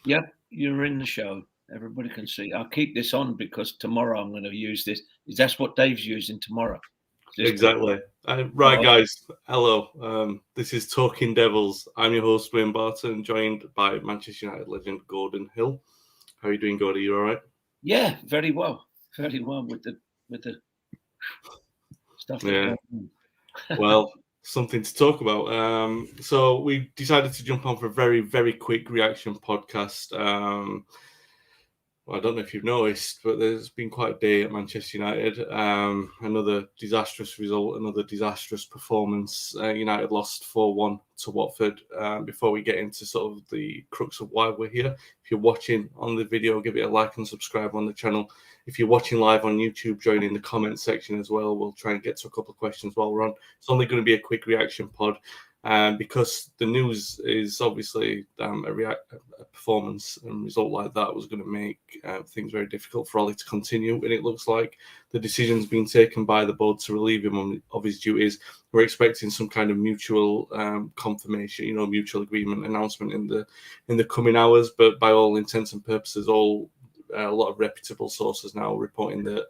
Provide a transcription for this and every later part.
Yep, you're in the show. Everybody can see. I'll keep this on because tomorrow I'm going to use this. That's what Dave's using tomorrow. This Exactly. Right, oh, guys. Hello. This is Talking Devils. I'm your host, Wayne Barton, joined by Manchester United legend Gordon Hill. How are you doing, Gordon? You all right? yeah, very well with the stuff that's Yeah. going on. Well, something to talk about. So we decided to jump on for a very, very quick reaction podcast. Well, I don't know if you've noticed, but there's been quite a day at Manchester United. Another disastrous result, another disastrous performance. United lost 4-1 to Watford. Before we get into sort of the crux of why we're here, if you're watching on the video, give it a like and subscribe on the channel. If you're watching live on YouTube, join in the comment section as well. We'll try and get to a couple of questions while we're on. It's only going to be a quick reaction pod. Because the news is obviously a performance and result like that was going to make things very difficult for Ole to continue. And it looks like the decision's been taken by the board to relieve him of his duties. We're expecting some kind of mutual confirmation, mutual agreement announcement in the coming hours. But by all intents and purposes, a lot of reputable sources now reporting that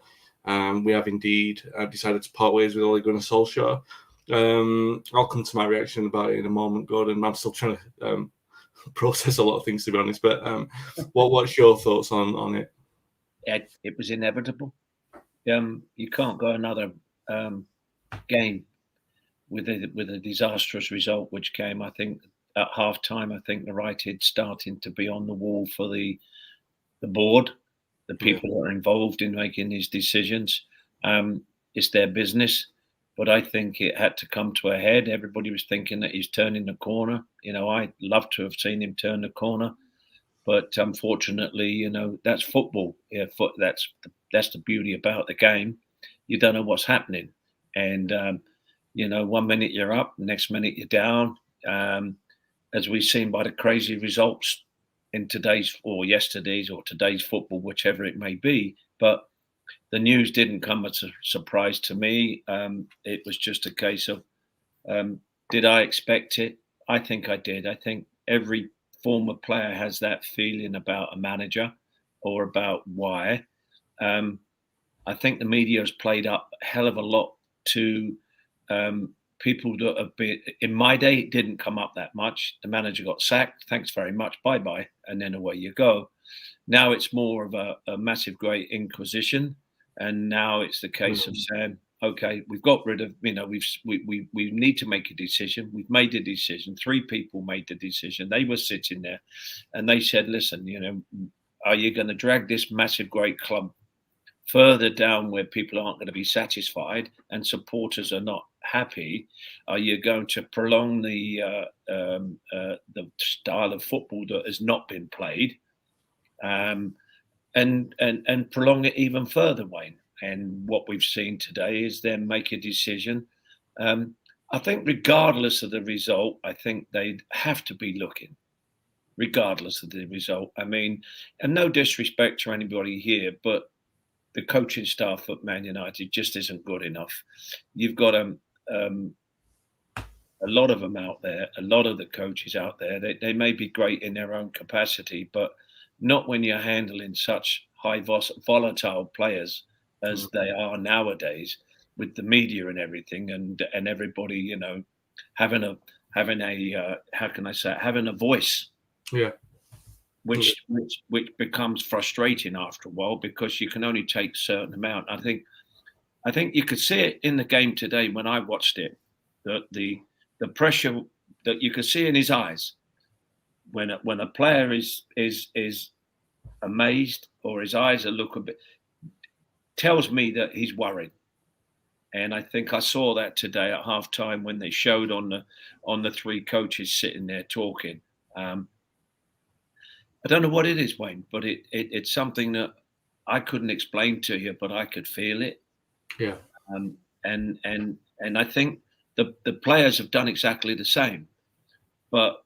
we have indeed decided to part ways with Ole Gunnar Solskjaer. I'll come to my reaction about it in a moment, Gordon. I'm still trying to process a lot of things, to be honest. But what's your thoughts on it? It was inevitable. You can't go another game with a disastrous result, which came, I think, at half time. I think the writing starting to be on the wall for the board, the people that are involved in making these decisions. It's their business. But I think it had to come to a head. Everybody was thinking that he's turning the corner. I'd love to have seen him turn the corner. But unfortunately, that's football. Yeah, that's the beauty about the game. You don't know what's happening. And, 1 minute you're up, the next minute you're down. As we've seen by the crazy results in today's or yesterday's or today's football, whichever it may be. But the news didn't come as a surprise to me. It was just a case of, did I expect it? I think I did. I think every former player has that feeling about a manager or about why. Um, I think the media has played up a hell of a lot to people that have been. In my day, it didn't come up that much. The manager got sacked. Thanks very much. Bye bye. And then away you go. Now it's more of a massive, great inquisition, and now it's the case of saying, okay, we've got rid of, we need to make a decision. We've made a decision. 3 people made the decision. They were sitting there, and they said, listen, are you going to drag this massive, great club further down where people aren't going to be satisfied and supporters are not happy? Are you going to prolong the style of football that has not been played? And prolong it even further, Wayne. And what we've seen today is them make a decision. I think, regardless of the result, I think they'd have to be looking, regardless of the result. I mean, and no disrespect to anybody here, but the coaching staff at Man United just isn't good enough. You've got a lot of them out there, a lot of the coaches out there. They may be great in their own capacity, but not when you're handling such high volatile players as they are nowadays, with the media and everything, and everybody, having a how can I say it, having a voice. Yeah. Which becomes frustrating after a while because you can only take a certain amount. I think you could see it in the game today when I watched it, that the pressure that you could see in his eyes when a player is amazed or his eyes are look a bit, tells me that he's worried. And I think I saw that today at halftime when they showed on the 3 coaches sitting there talking. I don't know what it is, Wayne, but it's something that I couldn't explain to you, but I could feel it. Yeah. And I think the players have done exactly the same. But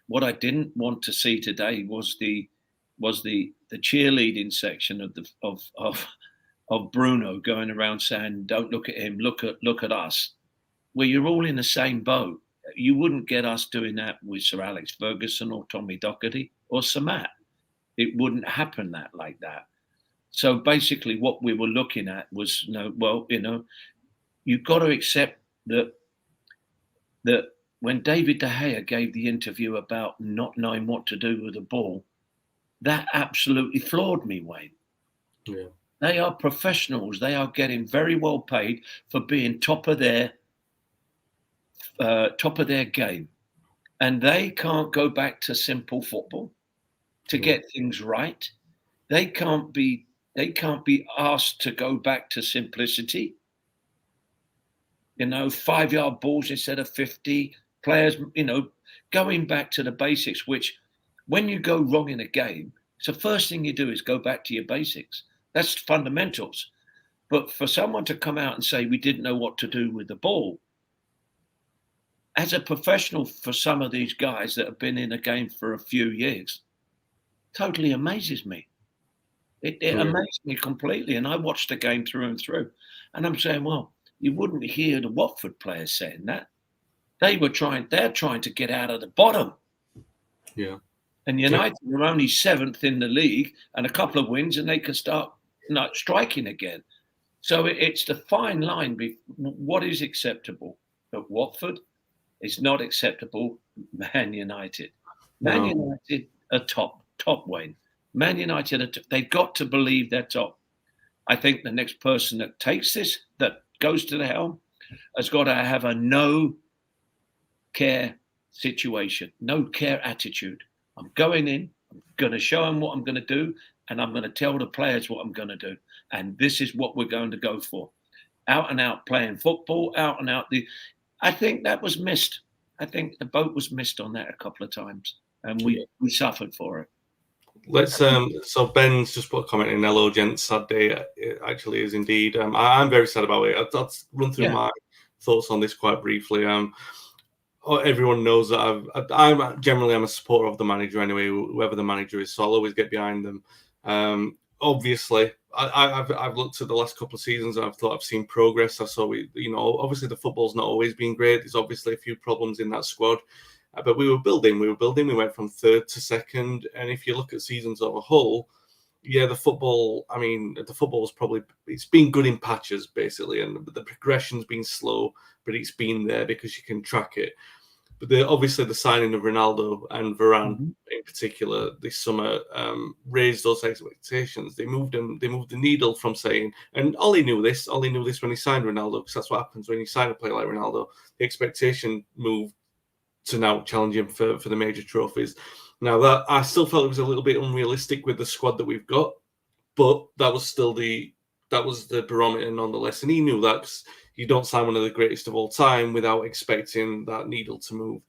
what I didn't want to see today was the cheerleading section of Bruno going around saying, "Don't look at him, look at us." Well, you're all in the same boat. You wouldn't get us doing that with Sir Alex Ferguson or Tommy Docherty or Sir Matt. it wouldn't happen like that. So basically, what we were looking at was, you've got to accept that when David De Gea gave the interview about not knowing what to do with the ball, that absolutely floored me, Wayne. Yeah. They are professionals. They are getting very well paid for being top of their game, and they can't go back to simple football to get things right. They can't be asked to go back to simplicity. 5-yard balls instead of 50, players, going back to the basics, which when you go wrong in a game, it's the first thing you do is go back to your basics. That's fundamentals. But for someone to come out and say we didn't know what to do with the ball, as a professional, for some of these guys that have been in a game for a few years, totally amazes me. It amazed me completely. And I watched the game through and through. And I'm saying, well, you wouldn't hear the Watford players saying that. They're trying to get out of the bottom. Yeah. And United are only 7th in the league and a couple of wins and they can start not striking again. So it's the fine line. What is acceptable at Watford is not acceptable. Man United. Man United are top, Wayne. Man United, they've got to believe they're top. I think the next person that takes this, that goes to the helm, has got to have a no care situation, no care attitude. I'm going in, I'm going to show them what I'm going to do, and I'm going to tell the players what I'm going to do. And this is what we're going to go for. Out and out playing football, out and out. I think that was missed. I think the boat was missed on that a couple of times, and we suffered for it. Let's so Ben's just put a comment in. Hello, gents. Sad day. It actually is indeed. I'm very sad about it. I'll run through my thoughts on this quite briefly. Everyone knows that I'm a supporter of the manager anyway, whoever the manager is. So I'll always get behind them. Obviously, I've looked at the last couple of seasons and I've thought I've seen progress. I saw obviously the football's not always been great. There's obviously a few problems in that squad. But we were building. We went from 3rd to 2nd. And if you look at seasons as a whole, the football was probably, it's been good in patches, basically. And the progression's been slow, but it's been there because you can track it. But obviously the signing of Ronaldo and Varane in particular this summer raised those expectations. They moved the needle from saying, and Ole knew this when he signed Ronaldo, because that's what happens when you sign a player like Ronaldo. The expectation moved to now challenge him for the major trophies. Now that I still felt it was a little bit unrealistic with the squad that we've got, but that was the barometer nonetheless. And he knew that, because you don't sign one of the greatest of all time without expecting that needle to move.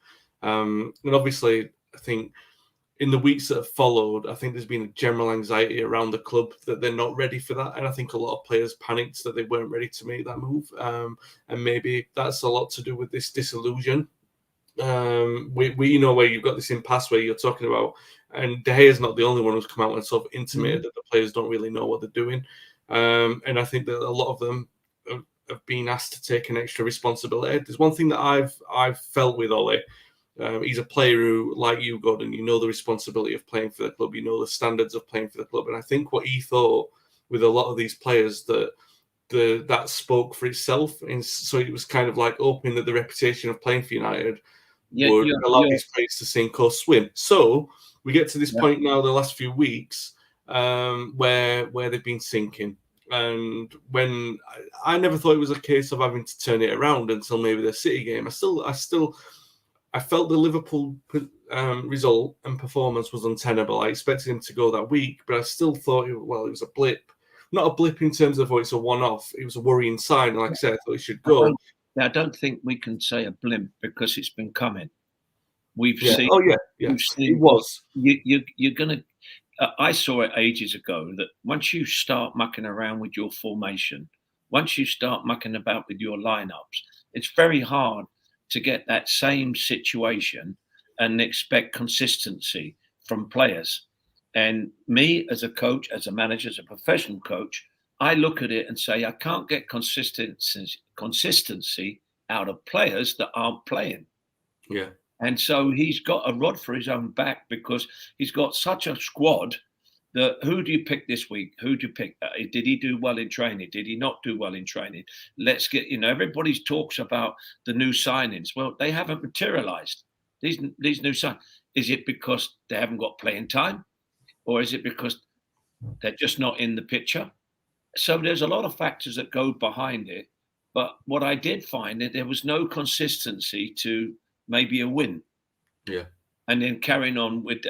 And obviously, I think in the weeks that have followed, I think there's been a general anxiety around the club that they're not ready for that. And I think a lot of players panicked that they weren't ready to make that move. And maybe that's a lot to do with this disillusion. We where you've got this impasse where you're talking about, and De Gea's not the only one who's come out and sort of intimated that the players don't really know what they're doing. And I think that a lot of them have been asked to take an extra responsibility. There's one thing that I've felt with Ole. He's a player who, like you, Gordon, you know the responsibility of playing for the club. You know the standards of playing for the club. And I think what he thought with a lot of these players that spoke for itself. And so it was kind of like opening that the reputation of playing for United would allow these players to sink or swim. So we get to this point now, the last few weeks, where they've been sinking. And when I never thought it was a case of having to turn it around until maybe the City game. I felt the Liverpool result and performance was untenable. I expected him to go that week, but I still thought, it was a blip. Not a blip in terms of it's a one-off. It was a worrying sign. Like I said, I thought it should go. I don't think we can say a blimp because it's been coming. We've seen. Oh yeah. We've seen, it was. You're gonna. I saw it ages ago that once you start mucking around with your formation, once you start mucking about with your lineups, it's very hard to get that same situation and expect consistency from players. And me as a coach, as a manager, as a professional coach, I look at it and say, I can't get consistency out of players that aren't playing. Yeah. And so he's got a rod for his own back because he's got such a squad Who do you pick this week? Who do you pick? Did he do well in training? Did he not do well in training? Let's get, everybody talks about the new signings. Well, they haven't materialized. These new signings. Is it because they haven't got playing time? Or is it because they're just not in the picture? So there's a lot of factors that go behind it. But what I did find that there was no consistency to maybe a win. Yeah. And then carrying on with,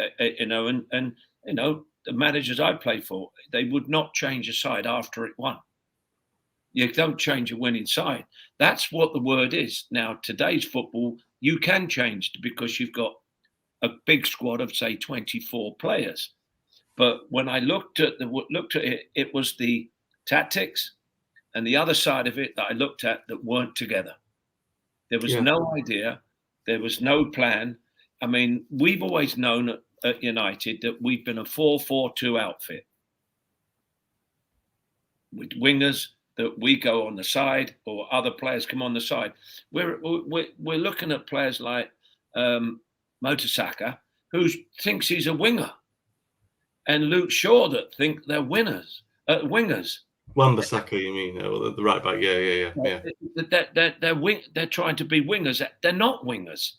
the managers I play for, they would not change a side after it won. You don't change a winning side. That's what the word is. Now, today's football, you can change because you've got a big squad of, say, 24 players. But when I looked at it, it was the tactics and the other side of it that I looked at that weren't together. There was no idea. There was no plan. I mean, we've always known at United that we've been a 4-4-2 outfit with wingers that we go on the side or other players come on the side. We're looking at players like Motasaka, who thinks he's a winger, and Luke Shaw that think they're wingers. Wan-Bissaka, you mean? The right back? Yeah. They're trying to be wingers. They're not wingers.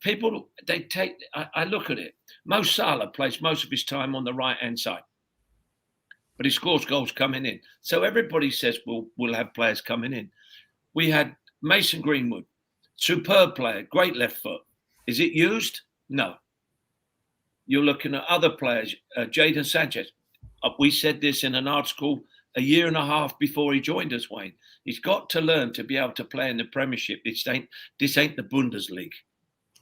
People, they take, I look at it. Mo Salah plays most of his time on the right-hand side, but he scores goals coming in. So everybody says we'll have players coming in. We had Mason Greenwood, superb player, great left foot. Is it used? No. You're looking at other players, Jadon Sanchez. We said this in an article a year and a half before he joined us, Wayne. He's got to learn to be able to play in the Premiership. This ain't the Bundesliga.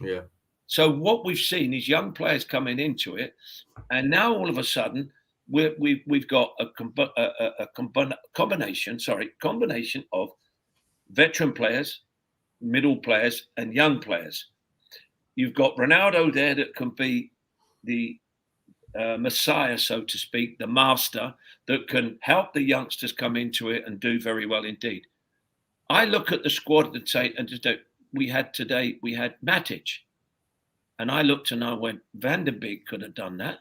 Yeah. So what we've seen is young players coming into it, and now all of a sudden we've got a combination of veteran players, middle players, and young players. You've got Ronaldo there that can be the Messiah, so to speak, the master that can help the youngsters come into it and do very well indeed. I look at the squad that say, and we had Matic, and I looked and I went, Van der Beek could have done that.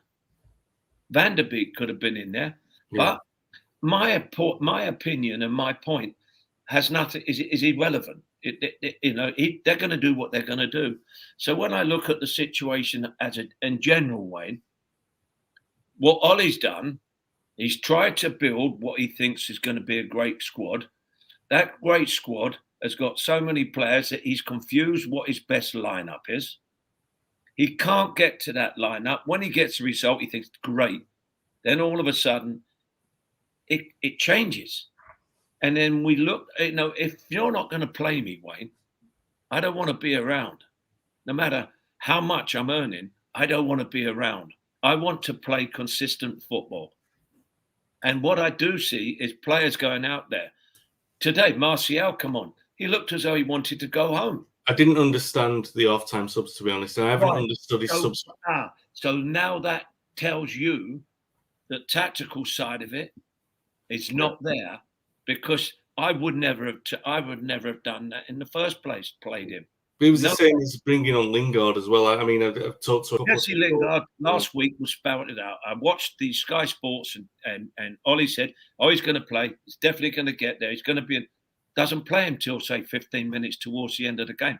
Van der Beek could have been in there, but my opinion and my point has nothing is irrelevant. They're going to do what they're going to do. So when I look at the situation in general, Wayne, what Ole's done, he's tried to build what he thinks is going to be a great squad. That great squad has got so many players that he's confused what his best lineup is. He can't get to that lineup. When he gets the result, he thinks, great. Then all of a sudden, it changes. And then we look, if you're not going to play me, Wayne, I don't want to be around. No matter how much I'm earning, I don't want to be around. I want to play consistent football. And what I do see is players going out there. Today, Martial, come on. He looked as though he wanted to go home. I didn't understand the off-time subs, to be honest. And I haven't understood his subs. So now that tells you the tactical side of it is not there, because I would never have done that in the first place, played him. But it was the same as bringing on Lingard as well. I mean, I've talked to a couple Jesse Lingard last week was spouted out. I watched the Sky Sports and Ole said, he's going to play. He's definitely going to get there. He's going to be doesn't play until, say, 15 minutes towards the end of the game.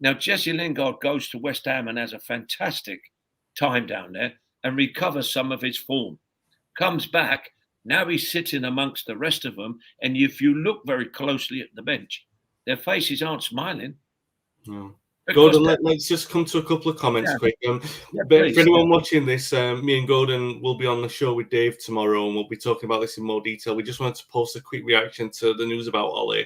Now, Jesse Lingard goes to West Ham and has a fantastic time down there and recovers some of his form. Comes back. Now he's sitting amongst the rest of them. And if you look very closely at the bench, their faces aren't smiling. No. Gordon, let's just come to a couple of comments quick. For anyone watching this, me and Gordon will be on the show with Dave tomorrow, and we'll be talking about this in more detail. We just wanted to post a quick reaction to the news about Ole.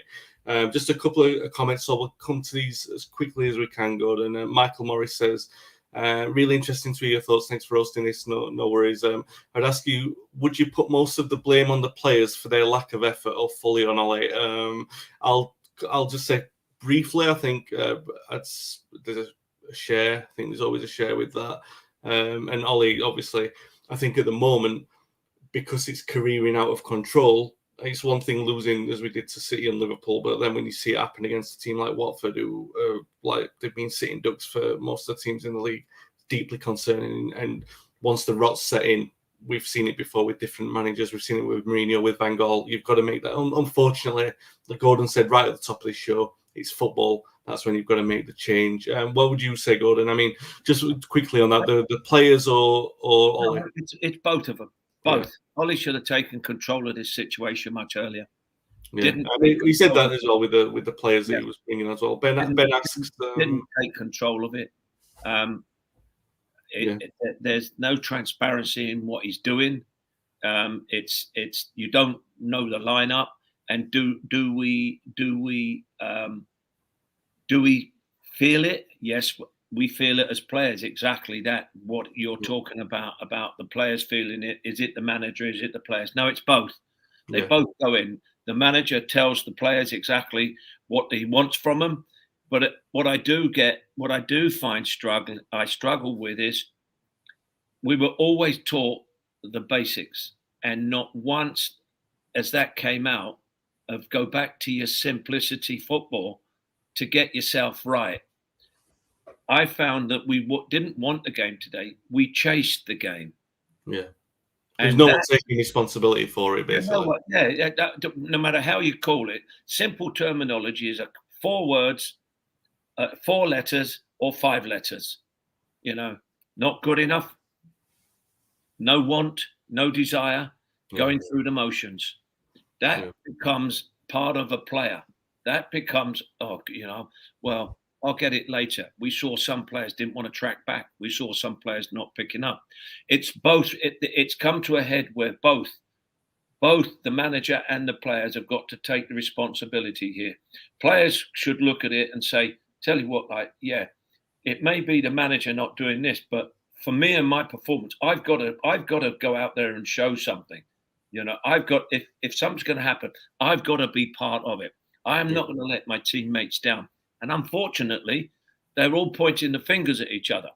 Just a couple of comments, so we'll come to these as quickly as we can, Gordon. Michael Morris says, really interesting to hear your thoughts. Thanks for hosting this. No worries. I'd ask you, would you put most of the blame on the players for their lack of effort or fully on Ole? I'll just say, briefly, I think there's a share. I think there's always a share with that. And Ole, obviously, I think at the moment, because it's careering out of control, it's one thing losing as we did to City and Liverpool, but then when you see it happen against a team like Watford, who like they've been sitting ducks for most of the teams in the league, deeply concerning. And once the rot's set in, we've seen it before with different managers. We've seen it with Mourinho, with Van Gaal. You've got to make that. Unfortunately, like Gordon said right at the top of the show, it's football. That's when you've got to make the change. What would you say, Gordon? I mean, just quickly on that, the players or Ole? No, it's both of them. Both. Yeah. Ole should have taken control of this situation much earlier. Yeah, I mean, he said that as well with the players that he was bringing as well. Ben asks, didn't take control of it. There's no transparency in what he's doing. It's you don't know the lineup, and do we feel it? Yes, we feel it as players. Exactly that. What you're talking about the players feeling it. Is it the manager? Is it the players? No, it's both. They both go in. The manager tells the players exactly what he wants from them. But what I do find I struggle with is we were always taught the basics, and not once as that came out of go back to your simplicity football to get yourself right. I found that we didn't want the game today. We chased the game. Yeah. There's no one taking responsibility for it, basically. No matter how you call it, simple terminology is 4 words, 4 letters or 5 letters. Not good enough, no want, no desire, going through the motions. That becomes part of a player. That becomes, well, I'll get it later. We saw some players didn't want to track back. We saw some players not picking up. It's both. It's come to a head where both the manager and the players have got to take the responsibility here. Players should look at it and say, tell you what, it may be the manager not doing this, but for me and my performance, I've got to go out there and show something. I've got, if something's going to happen, I've got to be part of it. I am not going to let my teammates down. And unfortunately, they're all pointing the fingers at each other.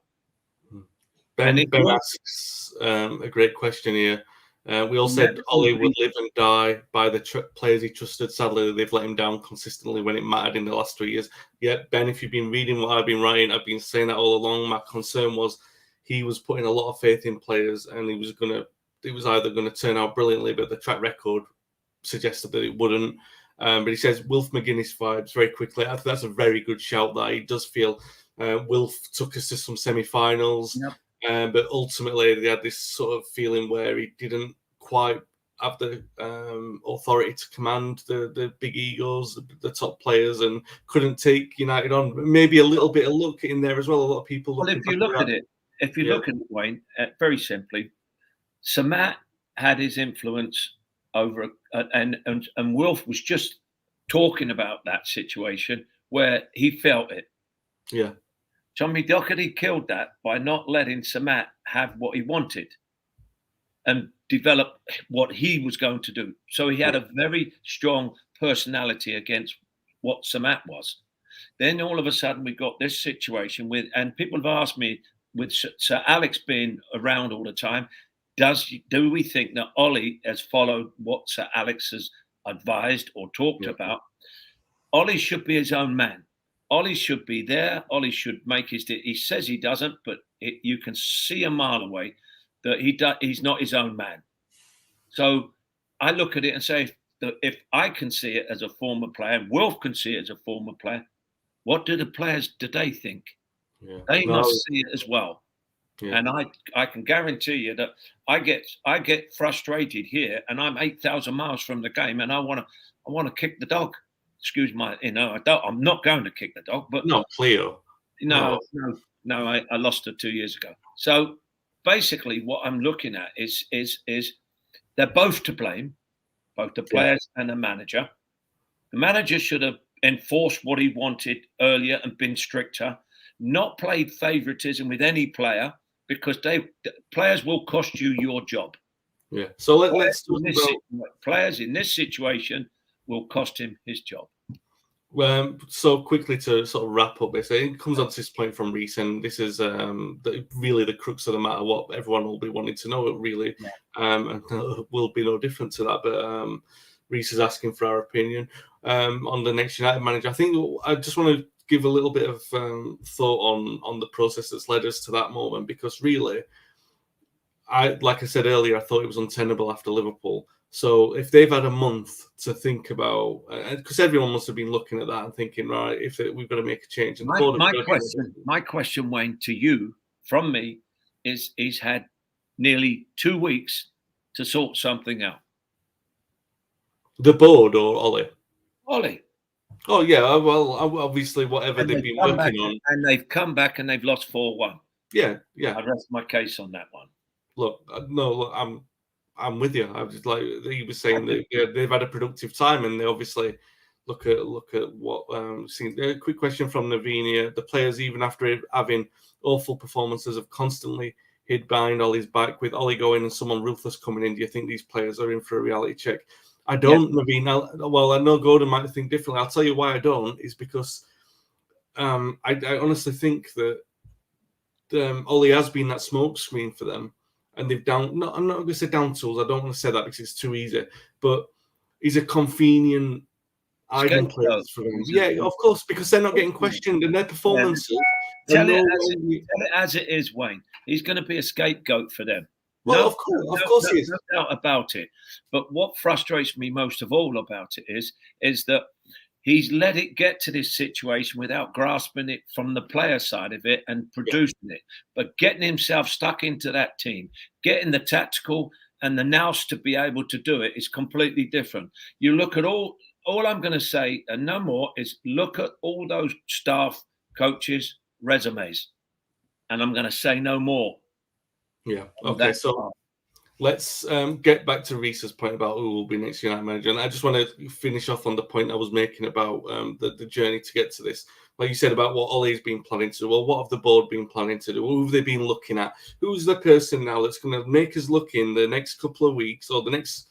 Ben asks a great question here. We all said Ole would live and die by the players he trusted. Sadly, they've let him down consistently when it mattered in the last 3 years. Yeah, Ben, if you've been reading what I've been writing, I've been saying that all along. My concern was he was putting a lot of faith in players, and it was either going to turn out brilliantly, but the track record suggested that it wouldn't. But he says Wilf McGuinness vibes very quickly. I think that's a very good shout. That he does feel Wilf took us to some semi-finals, but ultimately they had this sort of feeling where he didn't quite have the authority to command the big egos, the top players, and couldn't take United on. Maybe a little bit of luck in there as well. A lot of people. Well, if you look at it, Wayne, very simply, Samat had his influence over, and Wilf was just talking about that situation where he felt it. Yeah. Tommy Doherty killed that by not letting Samat have what he wanted and develop what he was going to do. So he had a very strong personality against what Samat was. Then all of a sudden we got this situation and people have asked me, with Sir Alex being around all the time, do we think that Ole has followed what Sir Alex has advised or talked about? Ole should be his own man. Ole should be there. Ole should make he says he doesn't, but you can see a mile away that he's not his own man. So I look at it and say that if I can see it as a former player, Wilf can see it as a former player, what do the players today think? Yeah. They must see it as well. Yeah. And I can guarantee you that I get frustrated here, and I'm 8,000 miles from the game, and I want to kick the dog. Excuse my, I'm not going to kick the dog, but not Cleo. No, I lost her 2 years ago. So basically, what I'm looking at is they're both to blame, both the players and the manager. The manager should have enforced what he wanted earlier and been stricter, not played favoritism with any player, because players will cost you your job. Yeah. So let's talk about players in this situation will cost him his job. So quickly to sort of wrap up this, it comes on to this point from Reece, and this is really the crux of the matter, what everyone will be wanting to know, really, and will be no different to that. But Reece is asking for our opinion on the next United manager. I think I just want to give a little bit of thought on the process that's led us to that moment, because really, like I said earlier, I thought it was untenable after Liverpool. So if they've had a month to think about, because everyone must have been looking at that and thinking, right, we've got to make a change. And my question, Wayne, to you from me is he's had nearly 2 weeks to sort something out. The board or Ole? Ole. Oh yeah, well, obviously whatever they've been working on, and they've come back and they've lost 4-1. Yeah. I rest my case on that one. Look, I'm with you. I was like he was saying that they've had a productive time, and they obviously look at what. A quick question from Navinia: the players, even after having awful performances, have constantly hid behind Ole's back. With Ole going and someone ruthless coming in, do you think these players are in for a reality check? I don't, Naveen. Well, I know Gordon might think differently. I'll tell you why I don't. Is because I honestly think that Ole has been that smokescreen for them. And they've I'm not going to say down tools. I don't want to say that because it's too easy. But he's a convenient hiding place for them. Yeah, of course, because they're not getting questioned and their performances. Tell it as it is, Wayne. He's going to be a scapegoat for them. Well, of course he is. No doubt about it. But what frustrates me most of all about it is that he's let it get to this situation without grasping it from the player side of it and producing it. But getting himself stuck into that team, getting the tactical and the nous to be able to do it is completely different. You look at all I'm going to say, and no more, is look at all those staff, coaches, resumes. And I'm going to say no more. Yeah. Okay. So let's get back to Reese's point about who will be next United manager. And I just want to finish off on the point I was making about the journey to get to this. Like you said about what Ole's been planning to do. Well, what have the board been planning to do? Who have they been looking at? Who's the person now that's going to make us look in the next couple of weeks or the next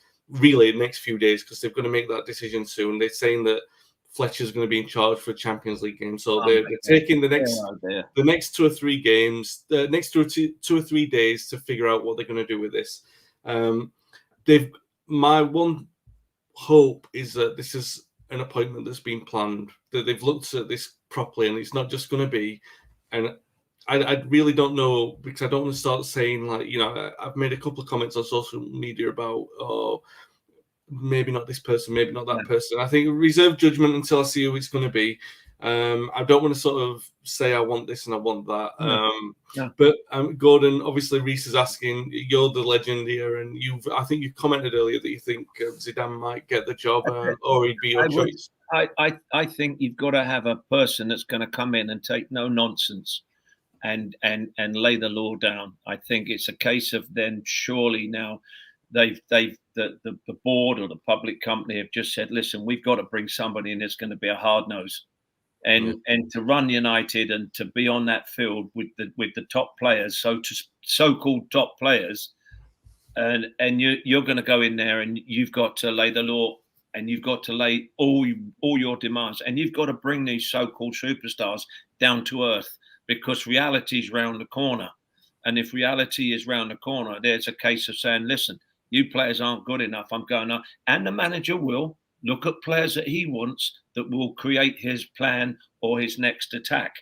few days, because they're going to make that decision soon. They're saying that Fletcher's going to be in charge for a Champions League game. So they're taking the next 2 or 3 games, the next 2 or 3 days to figure out what they're going to do with this. My one hope is that this is an appointment that's been planned, that they've looked at this properly, and it's not just going to be. And I really don't know, because I don't want to start saying, like, I've made a couple of comments on social media about, maybe not this person, maybe not that person. I think reserve judgment until I see who it's going to be. I don't want to sort of say I want this and I want that. But Gordon, obviously Reese is asking, you're the legend here, and I think you commented earlier that you think Zidane might get the job, or he'd be your choice. I think you've got to have a person that's going to come in and take no nonsense and lay the law down. I think it's a case of then surely now the board or the public company have just said, listen, we've got to bring somebody in that's going to be a hard nose. And to run United and to be on that field with the top players, so-called top players, and you're going to go in there and you've got to lay the law, and you've got to lay all your demands, and you've got to bring these so-called superstars down to earth, because reality is round the corner. And if reality is round the corner, there's a case of saying, listen, you players aren't good enough, I'm going up. And the manager will look at players that he wants that will create his plan or his next attack.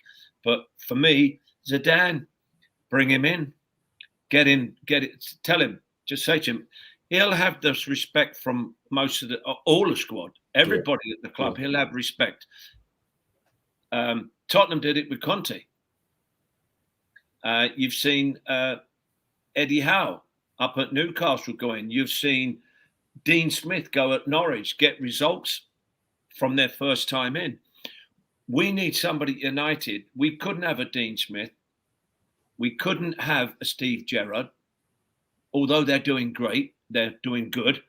But for me, Zidane, bring him in, get it, tell him, just say to him, he'll have this respect from all the squad, everybody at the club, he'll have respect. Tottenham did it with Conte. You've seen Eddie Howe up at Newcastle going. You've seen Dean Smith go at Norwich, get results from their first time in. We need somebody united. We couldn't have a Dean Smith. We couldn't have a Steve Gerrard. Although they're doing great, they're doing good.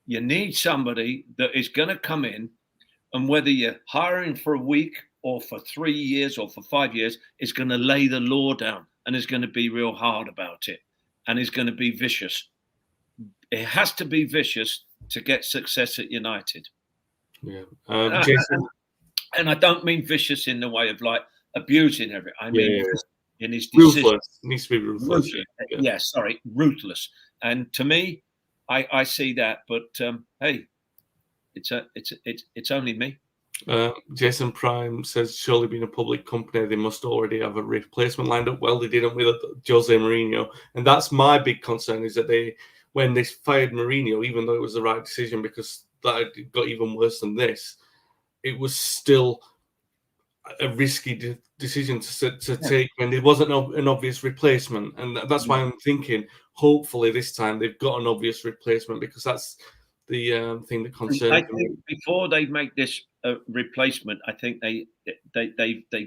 You need somebody that is going to come in, and whether you're hiring for a week or for 3 years or for 5 years, is going to lay the law down and is going to be real hard about it and is going to be vicious. It has to be vicious to get success at United. Yeah, Jason. And I don't mean vicious in the way of like abusing everything. I mean in his decision. Ruthless. It needs to be ruthless. Ruthless. And to me, I see that. But hey, it's only me. Jason Prime says, surely being a public company, they must already have a replacement lined up. Well, they didn't with Jose Mourinho. And that's my big concern, is that when they fired Mourinho, even though it was the right decision, because that got even worse than this, it was still a risky decision to take when there wasn't an obvious replacement. And that's why I'm thinking, hopefully this time they've got an obvious replacement, because that's the thing that concerns I me. think before they make this replacement, I think they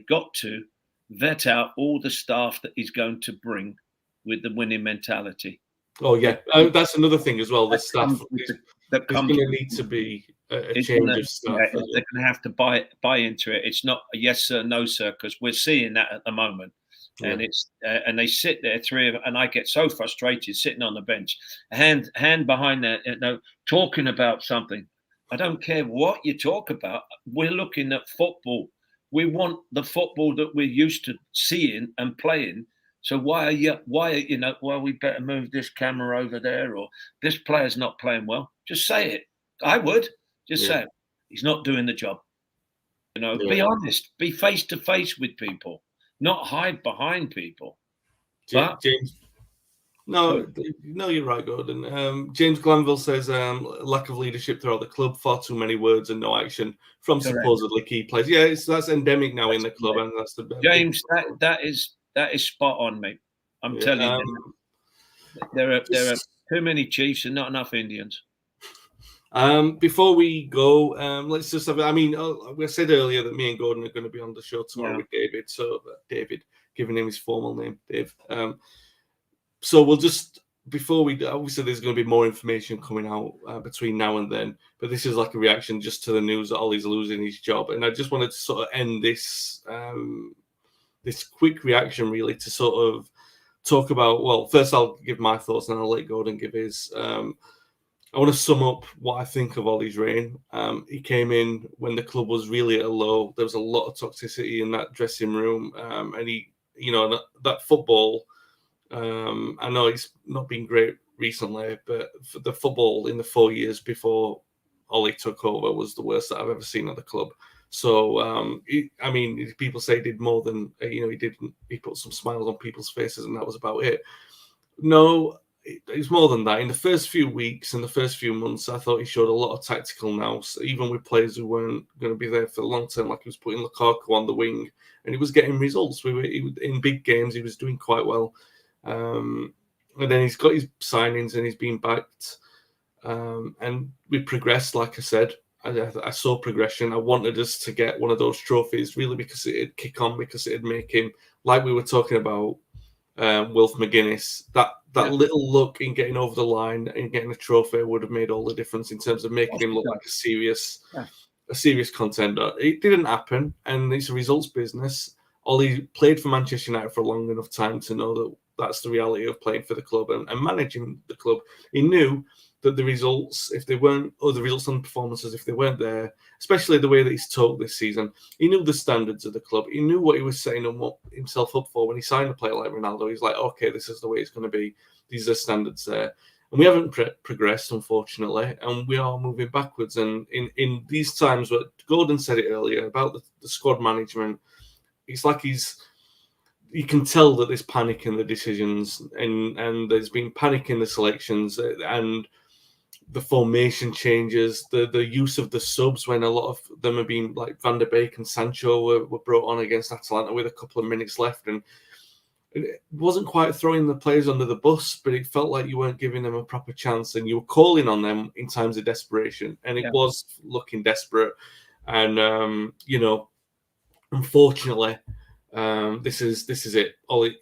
got to vet out all the staff that he's going to bring with the winning mentality. Oh yeah, that's another thing as well. The staff, there's going to need to be a change of staff. Yeah, they're going to have to buy into it. It's not a yes sir, no sir, because we're seeing that at the moment. And it's and they sit there, three of them, and I get so frustrated sitting on the bench, hand behind there, talking about something. I don't care what you talk about. We're looking at football. We want the football that we're used to seeing and playing. So why we better move this camera over there, or this player's not playing well? Just say it. I would just say it. He's not doing the job. Be honest. Be face to face with people. Not hide behind people. James, no, you're right, Gordon. James Glanville says lack of leadership throughout the club, far too many words and no action from supposedly key players. Yeah, that's endemic now in the club, and that's the James. That is spot on, mate. I'm telling you, there are too many chiefs and not enough Indians. Before we go, let's just have. I mean, we said earlier that me and Gordon are going to be on the show tomorrow with David. So David, giving him his formal name, Dave. So we'll just, before we, obviously there's going to be more information coming out between now and then, but this is like a reaction just to the news that Ollie's losing his job, and I just wanted to sort of end this this quick reaction really to sort of talk about. Well, first I'll give my thoughts, and I'll let Gordon give his. I want to sum up what I think of Ollie's reign. He came in when the club was really at a low. There was a lot of toxicity in that dressing room, and he, that football. I know it's not been great recently, but the football in the 4 years before Ollie took over was the worst that I've ever seen at the club. So, people say he did more than, he put some smiles on people's faces and that was about it. No, it's more than that. In the first few weeks and the first few months, I thought he showed a lot of tactical nous, even with players who weren't going to be there for the long term, like he was putting Lukaku on the wing and he was getting results. In big games, he was doing quite well. And then he's got his signings and he's been backed. And we progressed, like I said. I saw progression. I wanted us to get one of those trophies, really, because it'd kick on, because it'd make him, like we were talking about, Wilf McGuinness, that little look in getting over the line and getting a trophy would have made all the difference in terms of making him look like a serious contender. It didn't happen, and it's a results business. Ollie played for Manchester United for a long enough time to know that that's the reality of playing for the club and managing the club. He knew that the results, if they weren't, or the results on performances, if they weren't there, especially the way that he's talked this season, he knew the standards of the club. He knew what he was setting himself up for when he signed a player like Ronaldo. He's like, okay, this is the way it's going to be. These are standards there. And we haven't progressed, unfortunately, and we are moving backwards. And in these times, what Gordon said it earlier about the squad management, it's like you can tell that there's panic in the decisions and there's been panic in the selections and the formation changes, the use of the subs when a lot of them have been, like Van der Beek and Sancho were brought on against Atalanta with a couple of minutes left, and it wasn't quite throwing the players under the bus, but it felt like you weren't giving them a proper chance and you were calling on them in times of desperation, and it was looking desperate. And unfortunately, this is it. Ollie,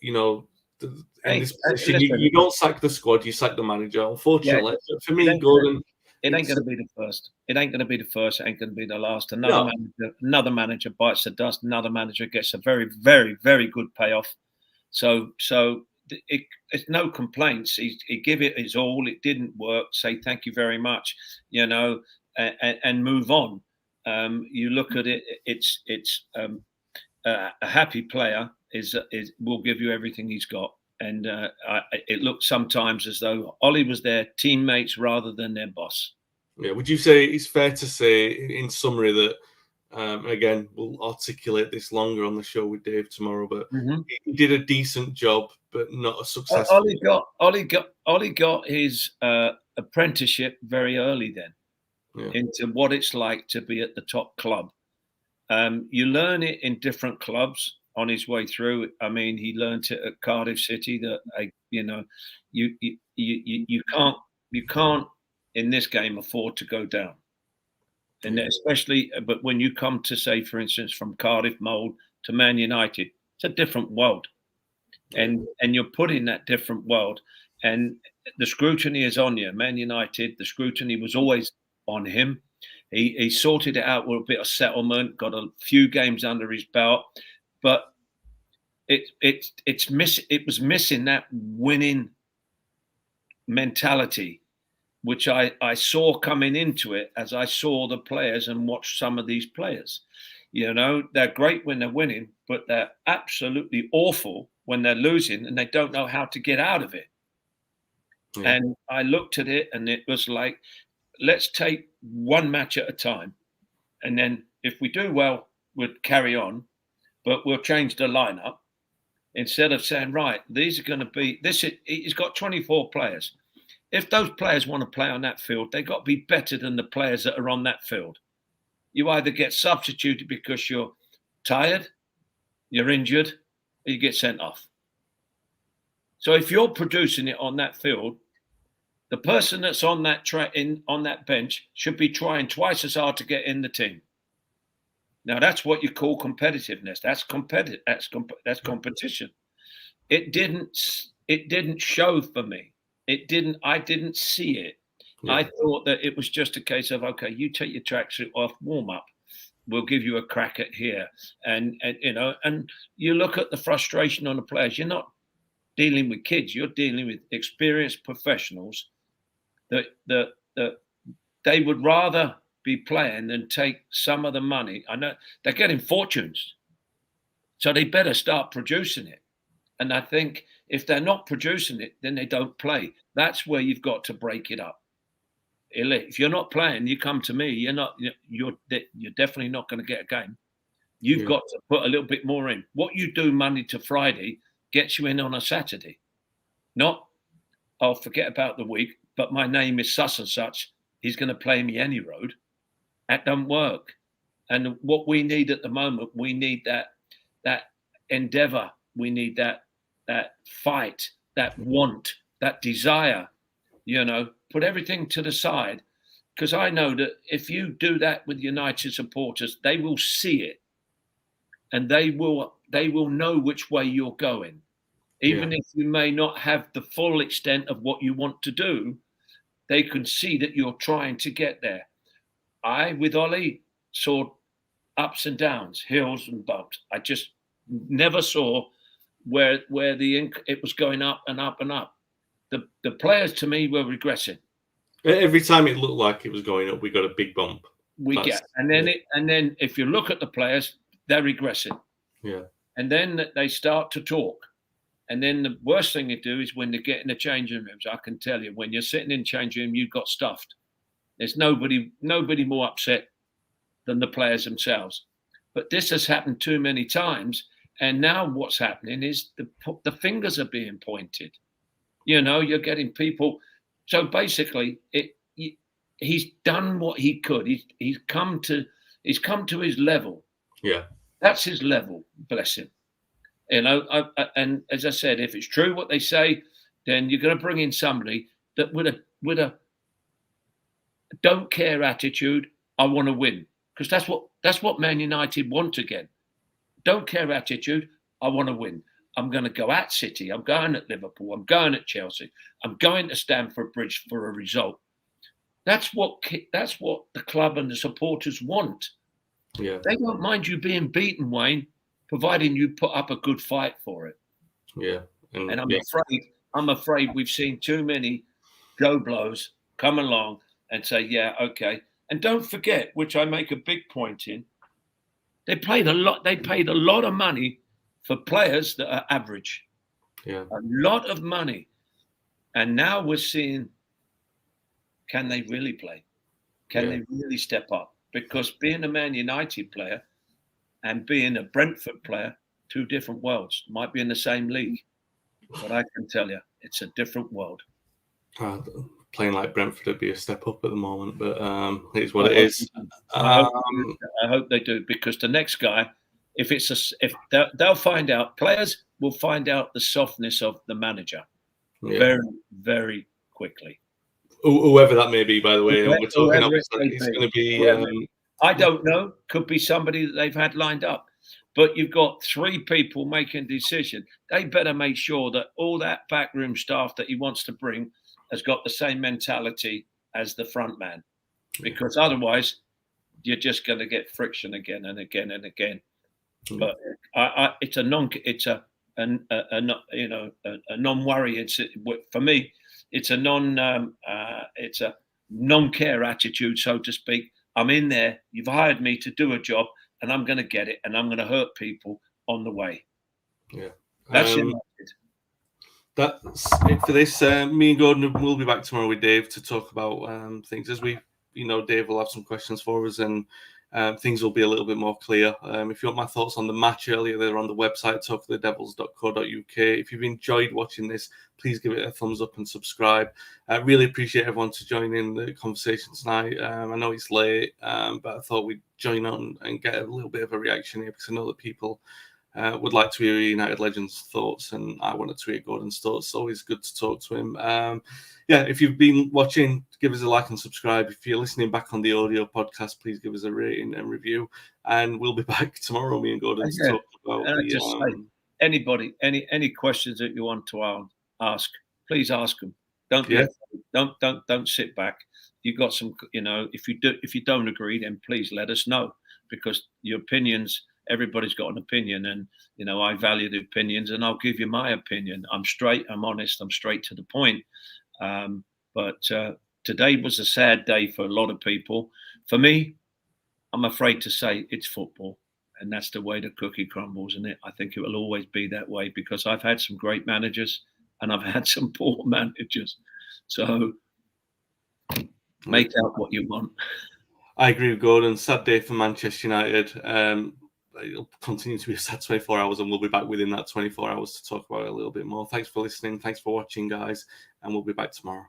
in this position, you don't sack the squad, you sack the manager. Unfortunately, for me, Gordon, it ain't going to be the first. It ain't going to be the first. It ain't going to be the last. Another manager bites the dust. Another manager gets a very, very, very good payoff. So it's no complaints. He give it his all. It didn't work. Say thank you very much, and move on. You look at it. It's a happy player will give you everything he's got. And it looks sometimes as though Ollie was their teammates rather than their boss. Yeah, would you say it's fair to say, in summary, that Again, we'll articulate this longer on the show with Dave tomorrow, but Mm-hmm. he did a decent job, but not a successful. Ollie got his apprenticeship very early then into what it's like to be at the top club. You learn it in different clubs on his way through. I mean, he learned it at Cardiff City that you can't in this game afford to go down. And especially, but when you come to, say, for instance, from Cardiff mould to Man United, it's a different world. And you're put in that different world. And the scrutiny is on you. Man United, the scrutiny was always on him. He sorted it out with a bit of settlement, got a few games under his belt. But it was missing that winning mentality, which I saw coming into it as I saw the players and watched some of these players. They're great when they're winning, but they're absolutely awful when they're losing and they don't know how to get out of it. Yeah. And I looked at it and it was like, let's take one match at a time. And then if we do well, we'll carry on, but we'll change the lineup instead of saying, right, these are going to be this. He's got 24 players. If those players want to play on that field, they've got to be better than the players that are on that field. You either get substituted because you're tired, you're injured, or you get sent off. So if you're producing it on that field, the person that's on that on that bench should be trying twice as hard to get in the team. Now that's what you call competitiveness. That's competitive. That's competition. It didn't show for me. I didn't see it. Yeah. I thought that it was just a case of, okay, you take your tracksuit off, warm up. We'll give you a crack at here. And you look at the frustration on the players. You're not dealing with kids. You're dealing with experienced professionals that they would rather be playing than take some of the money. I know they're getting fortunes. So they better start producing it. And I think if they're not producing it, then they don't play. That's where you've got to break it up. If you're not playing, you come to me. You're definitely not going to get a game. You've got to put a little bit more in. What you do Monday to Friday gets you in on a Saturday. Not, I'll forget about the week, but my name is such and such. He's going to play me any road. That don't work. And what we need at the moment, we need that endeavor. We need that fight, that want, that desire, put everything to the side. Because I know that if you do that with United supporters, they will see it. And they will know which way you're going. Even if you may not have the full extent of what you want to do, they can see that you're trying to get there. I, with Ollie, saw ups and downs, hills and bumps. I just never saw where it was going up and up and up. The players to me were regressing. Every time it looked like it was going up, we got a big bump. And then if you look at the players, they're regressing. Yeah. And then they start to talk. And then the worst thing you do is when they get in the changing rooms. I can tell you, when you're sitting in the changing room, you've got stuffed. There's nobody more upset than the players themselves. But this has happened too many times. And now what's happening is the fingers are being pointed. You're getting people. So basically, he's done what he could. He's come to his level. Yeah, that's his level. Bless him. And as I said, if it's true what they say, then you're going to bring in somebody that with a don't care attitude. I want to win, because that's what Man United want again. Don't care attitude. I want to win. I'm going to go at City. I'm going at Liverpool. I'm going at Chelsea. I'm going to Stamford Bridge for a result. That's what the club and the supporters want. Yeah, they don't mind you being beaten, Wayne, providing you put up a good fight for it. Yeah, and I'm afraid we've seen too many Joe Blows come along and say, yeah, okay. And don't forget, which I make a big point in, they paid a lot of money for players that are average. Yeah. A lot of money. And now we're seeing, can they really play? Can they really step up? because being a Man United player and being a Brentford player, two different worlds. Might be in the same league, but I can tell you, it's a different world. Playing like Brentford would be a step up at the moment, but it is what it is. I hope they do, because the next guy, if they'll find out, players will find out the softness of the manager very, very quickly. Whoever that may be, by the way, we're talking about it's going to be. I don't know. Could be somebody that they've had lined up. But you've got three people making a decision. They better make sure that all that backroom staff that he wants to bring has got the same mentality as the front man, because otherwise you're just going to get friction again and again and again. But it's a non-worry. It's for me, it's a non-care attitude, so to speak. I'm in there. You've hired me to do a job, and I'm going to get it, and I'm going to hurt people on the way. Yeah, that's it. That's it for this. Me and Gordon will be back tomorrow with Dave to talk about things. As we, Dave will have some questions for us, and things will be a little bit more clear. If you want my thoughts on the match earlier, they're on the website, talkofthedevils.co.uk. If you've enjoyed watching this, please give it a thumbs up and subscribe. I really appreciate everyone to join in the conversation tonight. I know it's late, but I thought we'd join on and get a little bit of a reaction here, because I know that people would like to hear United Legends' thoughts, and I wanted to hear Gordon's thoughts. It's always good to talk to him. If you've been watching, give us a like and subscribe. If you're listening back on the audio podcast, please give us a rating and review. And we'll be back tomorrow, me and Gordon, to talk about anybody, any questions that you want to ask, please ask them. Don't sit back. You've got some, if you don't agree, then please let us know, because your opinions, everybody's got an opinion, and I value the opinions, and I'll give you my opinion. I'm straight, I'm honest, I'm straight to the point. But today was a sad day for a lot of people. For me, I'm afraid to say it's football, and that's the way the cookie crumbles, isn't it? I think it will always be that way, because I've had some great managers and I've had some poor managers. So make out what you want. I agree with Gordon. Sad day for Manchester United. It'll continue to be a sad 24 hours, and we'll be back within that 24 hours to talk about it a little bit more. Thanks for listening. Thanks for watching, guys, and we'll be back tomorrow.